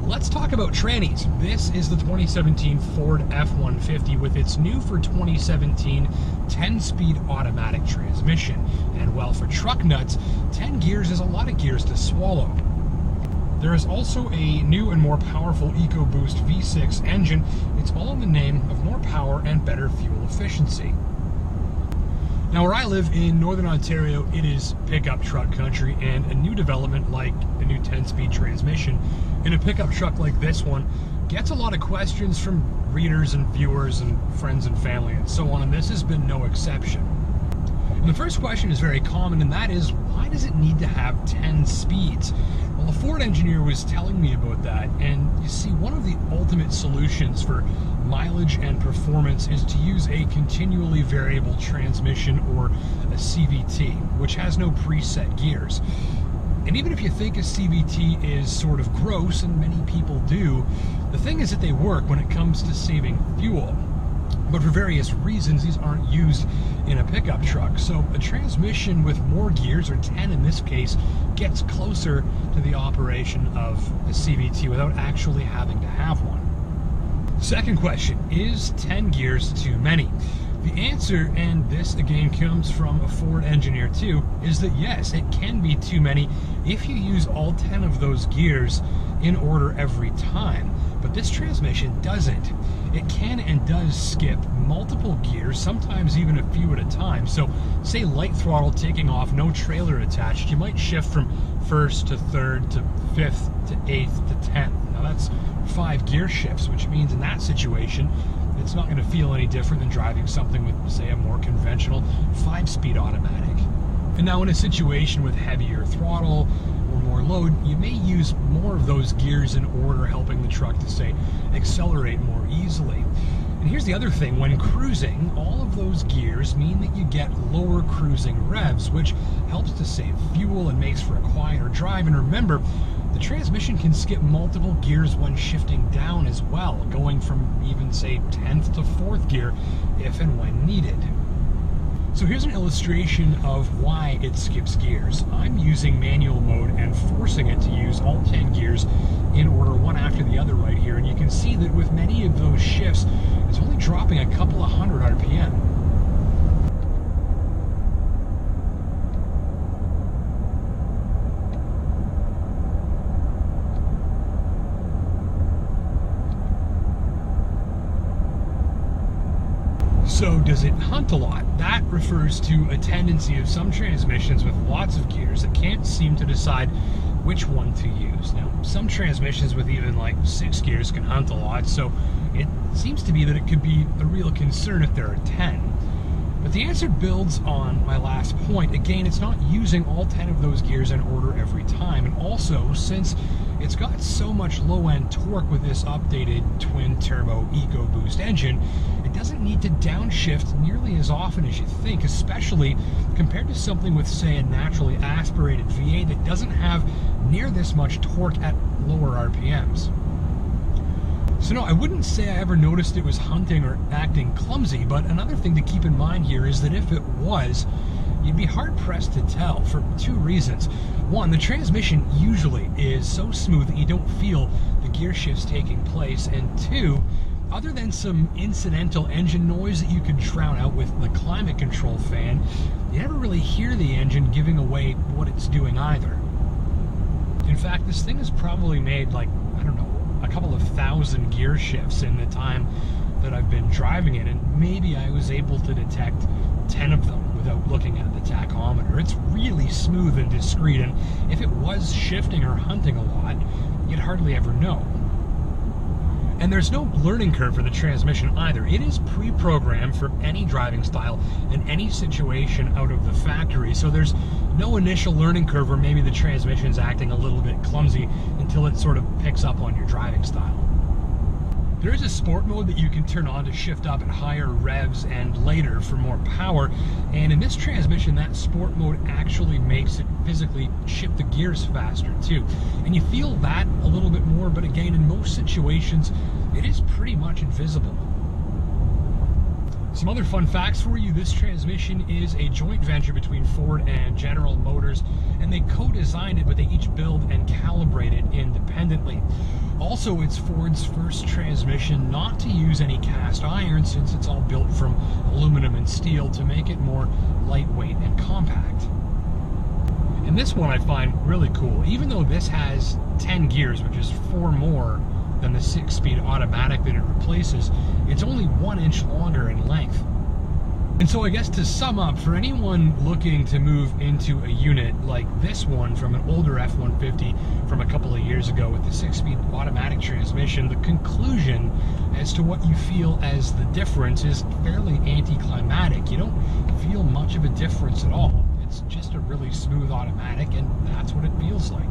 Let's talk about trannies. This is the 2017 Ford F-150 with its new for 2017 10-speed automatic transmission. And while for truck nuts, 10 gears is a lot of gears to swallow. There is also a new and more powerful EcoBoost V6 engine. It's all in the name of more power and better fuel efficiency. Now, where I live in Northern Ontario, it is pickup truck country, and a new development like a new 10-speed transmission in a pickup truck like this one gets a lot of questions from readers and viewers and friends and family and so on, and this has been no exception. And the first question is very common, and that is, why does it need to have 10 speeds? Well, a Ford engineer was telling me about that, and you see, one of the ultimate solutions for mileage and performance is to use a continually variable transmission, or a CVT, which has no preset gears. And even if you think a CVT is sort of gross, and many people do, the thing is that they work when it comes to saving fuel. But for various reasons, these aren't used in a pickup truck. So a transmission with more gears, or 10 in this case, gets closer to the operation of a CVT without actually having to have one. Second question, is 10 gears too many? The answer, and this again comes from a Ford engineer too, is that yes, it can be too many if you use all 10 of those gears in order every time. But this transmission doesn't. It can and does skip multiple gears, sometimes even a few at a time. So say light throttle taking off, no trailer attached, you might shift from first to third to fifth to eighth to 10th. Now that's 5 gear shifts, which means in that situation, it's not going to feel any different than driving something with, say, a more conventional 5-speed automatic. And now in a situation with heavier throttle or more load, you may use more of those gears in order, helping the truck to, say, accelerate more easily. And here's the other thing, when cruising, all of those gears mean that you get lower cruising revs, which helps to save fuel and makes for a quieter drive. And remember, the transmission can skip multiple gears when shifting down as well, going from even, say, 10th to 4th gear if and when needed. So here's an illustration of why it skips gears. I'm using manual mode and forcing it to use all 10 gears in order, one after the other right here, and you can see that with many of those shifts, it's only dropping a couple of hundred RPM. So does it hunt a lot? That refers to a tendency of some transmissions with lots of gears that can't seem to decide which one to use. Now, some transmissions with even like 6 gears can hunt a lot, so it seems to be that it could be a real concern if there are 10. But the answer builds on my last point. Again, it's not using all 10 of those gears in order every time. And also, since it's got so much low-end torque with this updated twin-turbo EcoBoost engine, it doesn't need to downshift nearly as often as you think, especially compared to something with, say, a naturally aspirated V8 that doesn't have near this much torque at lower RPMs. So no, I wouldn't say I ever noticed it was hunting or acting clumsy, but another thing to keep in mind here is that if it was, you'd be hard-pressed to tell for 2 reasons. One, the transmission usually is so smooth that you don't feel the gear shifts taking place, and 2, other than some incidental engine noise that you could drown out with the climate control fan, you never really hear the engine giving away what it's doing either. In fact, this thing has probably made, like, I don't know, a couple of thousand gear shifts in the time that I've been driving it, and maybe I was able to detect 10 of them without looking at the tachometer. It's really smooth and discreet, and if it was shifting or hunting a lot, you'd hardly ever know. And there's no learning curve for the transmission either. It is pre-programmed for any driving style and any situation out of the factory, so there's no initial learning curve where maybe the transmission's acting a little bit clumsy until it sort of picks up on your driving style. There is a sport mode that you can turn on to shift up at higher revs and later for more power, and in this transmission that sport mode actually makes it physically shift the gears faster too. And you feel that a little bit more, but again, in most situations it is pretty much invisible. Some other fun facts for you: this transmission is a joint venture between Ford and General Motors, and they co-designed it, but they each build and calibrate it independently. Also, it's Ford's first transmission not to use any cast iron, since it's all built from aluminum and steel to make it more lightweight and compact. And this one I find really cool. Even though this has 10 gears, which is 4 more than the 6-speed automatic that it replaces, it's only 1 inch longer in length. And so I guess to sum up, for anyone looking to move into a unit like this one from an older F-150 from a couple of years ago with the 6-speed automatic transmission, the conclusion as to what you feel as the difference is fairly anticlimactic. You don't feel much of a difference at all. It's just a really smooth automatic, and that's what it feels like.